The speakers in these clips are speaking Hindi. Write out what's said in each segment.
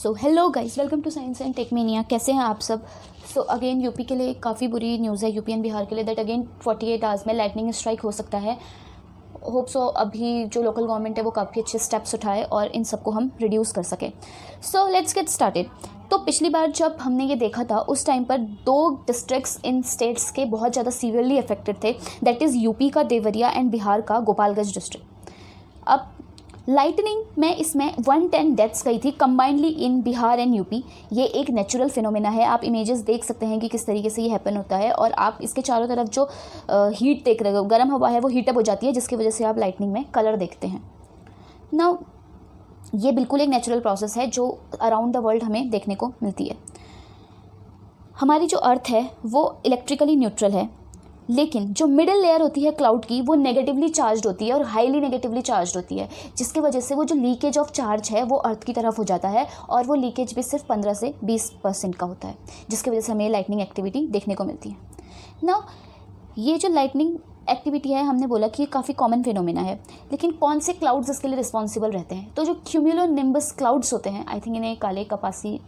So hello guys, welcome to science and techmania. कैसे हैं आप सब? सो अगेन यूपी के लिए काफ़ी बुरी न्यूज़ है, यूपी एंड बिहार के लिए, दैट अगेन 48 आवर्स में लाइटनिंग स्ट्राइक हो सकता है। होप सो अभी जो लोकल गवर्नमेंट है वो काफ़ी अच्छे स्टेप्स उठाए और इन सबको हम रिड्यूस कर सकें। So let's get started. तो पिछली बार जब हमने ये देखा था उस टाइम पर दो डिस्ट्रिक्ट्स इन स्टेट्स के बहुत ज़्यादा सीवियरली अफेक्टेड थे, दैट इज़ यूपी का देवरिया एंड बिहार का गोपालगंज डिस्ट्रिक्ट। अब लाइटनिंग में इसमें 110 डेथ्स गई थी combinedly in Bihar and UP. ये एक नेचुरल फिनोमेना है, आप इमेजेस देख सकते हैं कि किस तरीके से ये हैपन होता है। और आप इसके चारों तरफ जो हीट देख रहे हो, गर्म हवा है वो हीटअप हो जाती है, जिसकी वजह से आप लाइटनिंग में कलर देखते हैं। नाउ ये बिल्कुल एक नेचुरल प्रोसेस है जो अराउंड द वर्ल्ड हमें देखने को मिलती है। हमारी जो अर्थ है वो इलेक्ट्रिकली न्यूट्रल है, लेकिन जो मिडिल लेयर होती है क्लाउड की वो नेगेटिवली चार्ज होती है और हाईली नेगेटिवली चार्ज होती है, जिसकी वजह से वो जो लीकेज ऑफ चार्ज है वो अर्थ की तरफ हो जाता है और वो लीकेज भी सिर्फ 15 से 20% का होता है, जिसकी वजह से हमें लाइटनिंग एक्टिविटी देखने को मिलती है। नाउ ये जो लाइटनिंग एक्टिविटी है, हमने बोला कि ये काफ़ी कॉमन फिनोमेना है, लेकिन कौन से क्लाउड्स इसके लिए रिस्पॉन्सिबल रहते हैं? तो जो क्यूमुलोनिम्बस क्लाउड्स होते हैं, आई थिंक इन्हें काले कपासी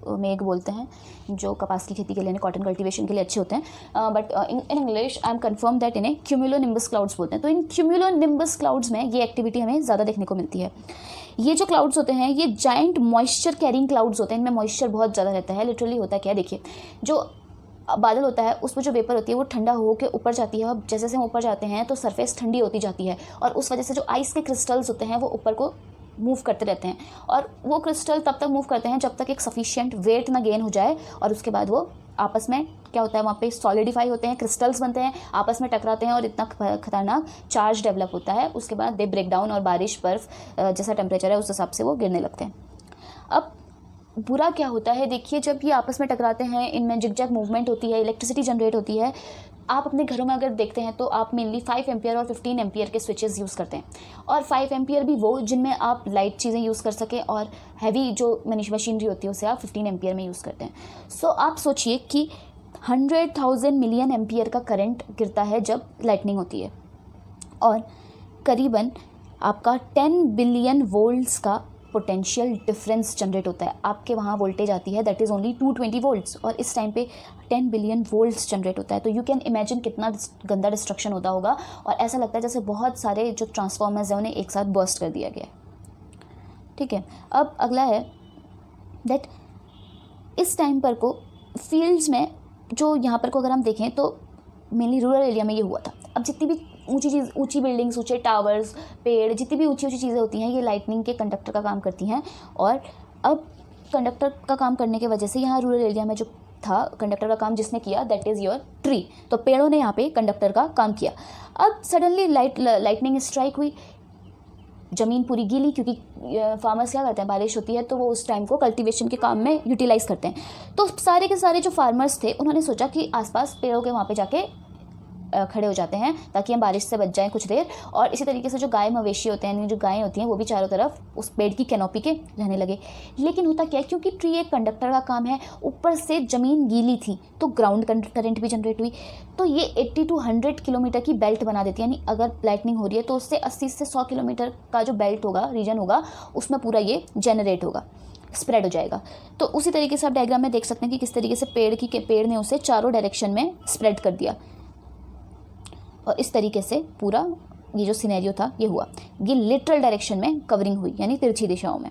मेघ बोलते हैं, जो कपास की खेती के लिए, कॉटन कल्टीवेशन के लिए अच्छे होते हैं, but in English I am confirm that इन्हें क्यूमुलोनिम्बस क्लाउड्स बोलते हैं। तो इन क्यूमुलोनिम्बस क्लाउड्स में ये एक्टिविटी हमें ज़्यादा देखने को मिलती है। ये जो क्लाउड्स होते हैं ये जाइंट मॉइस्चर कैरिंग क्लाउड्स होते हैं, इनमें मॉइस्चर बहुत ज़्यादा रहता है। लिटरली होता क्या है, देखिए, जो बादल होता है उसमें जो वेपर होती है वो ठंडा हो के ऊपर जाती है, और जैसे जैसे हम ऊपर जाते हैं तो सरफेस ठंडी होती जाती है, और उस वजह से जो आइस के क्रिस्टल्स होते हैं वो ऊपर को मूव करते रहते हैं, और वो क्रिस्टल तब तक मूव करते हैं जब तक एक सफिशिएंट वेट ना गेन हो जाए, और उसके बाद वो आपस में क्या होता है, वहाँ पे सॉलिडिफाई होते हैं, क्रिस्टल्स बनते हैं, आपस में टकराते हैं और इतना खतरनाक चार्ज डेवलप होता है। उसके बाद दे ब्रेक डाउन और बारिश बर्फ जैसा टेम्परेचर है उस हिसाब से वो गिरने लगते हैं। अब बुरा क्या होता है, देखिए, जब ये आपस में टकराते हैं इनमें जिगजैग मूवमेंट होती है, इलेक्ट्रिसिटी जनरेट होती है। आप अपने घरों में अगर देखते हैं तो आप मेनली 5 एम्पियर और 15 एम्पियर के स्विचेस यूज़ करते हैं, और 5 एम्पियर भी वो जिनमें आप लाइट चीज़ें यूज़ कर सकें, और हैवी जो मशीनरी होती है उसे आप 15 एम्पियर में यूज़ करते हैं। सो आप सोचिए कि 100,000 मिलियन एम्पियर का करंट गिरता है जब लाइटनिंग होती है, और करीबन आपका 10 बिलियन वोल्ट्स का पोटेंशियल डिफरेंस जनरेट होता है। आपके वहाँ वोल्टेज आती है दैट इज़ ओनली 220 वोल्ट्स, और इस टाइम पे 10 बिलियन वोल्ट्स जनरेट होता है। तो यू कैन इमेजिन कितना गंदा डिस्ट्रक्शन होता होगा, और ऐसा लगता है जैसे बहुत सारे जो ट्रांसफार्मर्स हैं उन्हें एक साथ बर्स्ट कर दिया गया है। ठीक है, अब अगला है दैट इस टाइम पर को फील्ड्स में, जो यहाँ पर को अगर हम देखें तो मेनली रूरल एरिया में ये हुआ था। अब जितनी भी ऊंची बिल्डिंग्स, ऊंचे टावर्स, पेड़, जितनी भी ऊंची चीज़ें होती हैं, ये लाइटनिंग के कंडक्टर का काम करती हैं। और अब कंडक्टर का काम करने की वजह से यहाँ रूरल एरिया में जो था कंडक्टर का काम जिसने किया दैट इज़ योर ट्री, तो पेड़ों ने यहाँ पे कंडक्टर का काम किया। अब सडनली लाइटनिंग स्ट्राइक हुई, ज़मीन पूरी गीली, क्योंकि फार्मर्स क्या करते हैं, बारिश होती है तो वो उस टाइम को कल्टीवेशन के काम में यूटिलाइज़ करते हैं। तो सारे के सारे जो फार्मर्स थे उन्होंने सोचा कि आसपास पेड़ों के वहाँ पे जाके खड़े हो जाते हैं ताकि हम बारिश से बच जाएं कुछ देर। और इसी तरीके से जो गाय मवेशी होते हैं, जो गायें होती हैं, वो भी चारों तरफ उस पेड़ की कैनोपी के रहने लगे। लेकिन होता क्या है, क्योंकि ट्री एक कंडक्टर का काम है, ऊपर से ज़मीन गीली थी तो ग्राउंड करंट भी जनरेट हुई, तो ये 80 to 100 किलोमीटर की बेल्ट बना देती है। यानी अगर लाइटनिंग हो रही है तो उससे 80 से 100 किलोमीटर का जो बेल्ट होगा, रीजन होगा, उसमें पूरा ये जनरेट होगा, स्प्रेड हो जाएगा। तो उसी तरीके से आप डायग्राम में देख सकते हैं कि किस तरीके से पेड़ ने उसे चारों डायरेक्शन में स्प्रेड कर दिया, और इस तरीके से पूरा ये जो सिनेरियो था ये हुआ। ये लिटरल डायरेक्शन में कवरिंग हुई, यानी तिरछी दिशाओं में।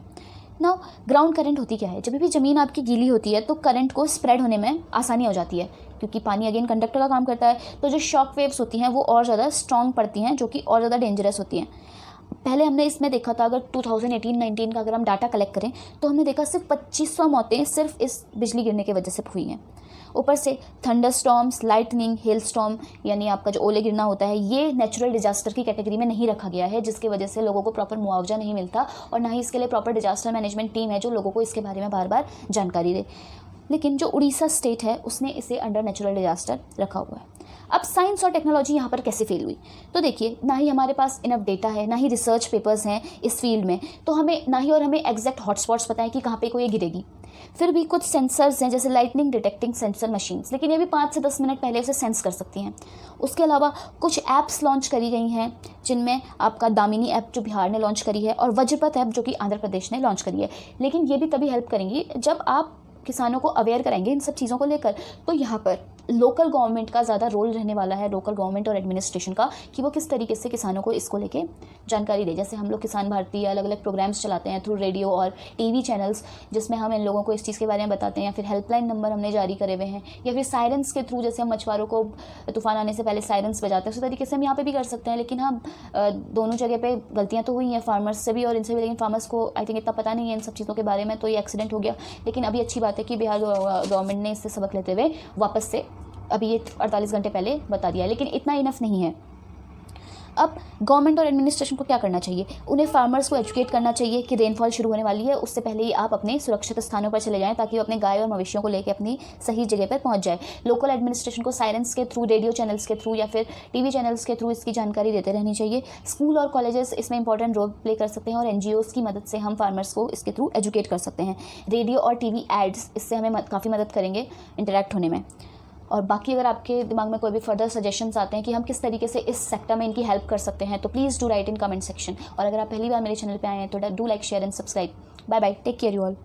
नाउ ग्राउंड करंट होती क्या है, जब भी ज़मीन आपकी गीली होती है तो करंट को स्प्रेड होने में आसानी हो जाती है, क्योंकि पानी अगेन कंडक्टर का काम करता है। तो जो शॉक वेव्स होती हैं वो और ज़्यादा स्ट्रॉन्ग पड़ती हैं, जो कि और ज़्यादा डेंजरस होती हैं। पहले हमने इसमें देखा था, अगर 2018-19 का अगर हम डाटा कलेक्ट करें तो हमने देखा सिर्फ 2500 मौतें सिर्फ इस बिजली गिरने की वजह से हुई हैं। ऊपर से थंडरस्टॉर्म्स, लाइटनिंग, हेलस्टॉर्म, यानी आपका जो ओले गिरना होता है, ये नेचुरल डिजास्टर की कैटेगरी में नहीं रखा गया है, जिसकी वजह से लोगों को प्रॉपर मुआवजा नहीं मिलता, और ना ही इसके लिए प्रॉपर डिजास्टर मैनेजमेंट टीम है जो लोगों को इसके बारे में बार बार जानकारी दे। लेकिन जो उड़ीसा स्टेट है उसने इसे अंडर नेचुरल डिजास्टर रखा हुआ है। अब साइंस और टेक्नोलॉजी यहाँ पर कैसे फेल हुई, तो देखिए, ना ही हमारे पास इनफ डेटा है, ना ही रिसर्च पेपर्स हैं इस फील्ड में, तो हमें एग्जैक्ट हॉटस्पॉट्स पता है कि कहाँ पे कोई गिरेगी। फिर भी कुछ सेंसर्स हैं जैसे लाइटनिंग डिटेक्टिंग सेंसर मशीन्स, लेकिन ये भी 5 से 10 मिनट पहले उसे सेंस कर सकती हैं। उसके अलावा कुछ ऐप्स लॉन्च करी गई हैं, जिनमें आपका दामिनी ऐप जो बिहार ने लॉन्च करी है और वज्रपथ ऐप जो कि आंध्र प्रदेश ने लॉन्च करी है। लेकिन ये भी तभी हेल्प करेंगी जब आप किसानों को अवेयर कराएंगे इन सब चीज़ों को लेकर। तो यहाँ पर लोकल गवर्नमेंट का ज़्यादा रोल रहने वाला है, लोकल गवर्नमेंट और एडमिनिस्ट्रेशन का, कि वो किस तरीके से किसानों को इसको लेके जानकारी दे। जैसे हम लोग किसान भारती अलग अलग प्रोग्राम्स चलाते हैं थ्रू रेडियो और टीवी चैनल्स, जिसमें हम इन लोगों को इस चीज़ के बारे में बताते हैं, या फिर हेल्पलाइन नंबर हमने जारी करे हुए हैं, या फिर सायरेंस के थ्रू, जैसे हम मछुआरों को तूफान आने से पहले सायरेंस बजाते हैं, उसी तरीके से हम यहाँ पे भी कर सकते हैं। लेकिन हम दोनों जगह पे गलतियाँ तो हुई हैं, फार्मर्स से भी और इनसे भी, लेकिन फार्मर्स को आई थिंक इतना पता नहीं है इन सब चीज़ों के बारे में, तो ये एक्सीडेंट हो गया। लेकिन अभी अच्छी बात है कि बिहार गवर्नमेंट ने इससे सबक लेते हुए वापस से अभी ये 48 घंटे पहले बता दिया है। लेकिन इतना इनफ नहीं है। अब गवर्नमेंट और एडमिनिस्ट्रेशन को क्या करना चाहिए? उन्हें फार्मर्स को एजुकेट करना चाहिए कि रेनफॉल शुरू होने वाली है, उससे पहले ही आप अपने सुरक्षित स्थानों पर चले जाएं, ताकि वो अपने गाय और मवेशियों को लेकर अपनी सही जगह पर पहुंच जाए। लोकल एडमिनिस्ट्रेशन को सायरेंस के थ्रू, रेडियो चैनल्स के थ्रू या फिर टीवी चैनल्स के थ्रू इसकी जानकारी देते रहनी चाहिए। स्कूल और कॉलेजेस इसमें इंपॉर्टेंट रोल प्ले कर सकते हैं, और NGOs की मदद से हम फार्मर्स को इसके थ्रू एजुकेट कर सकते हैं। रेडियो और TV एड्स इससे हमें काफ़ी मदद करेंगे इंटरेक्ट होने में। और बाकी अगर आपके दिमाग में कोई भी फर्दर सजेशंस आते हैं कि हम किस तरीके से इस सेक्टर में इनकी हेल्प कर सकते हैं, तो please do right in comment section. और अगर आप पहली बार मेरे चैनल पे आए हैं तो do like, share and subscribe. Bye bye, take care you all.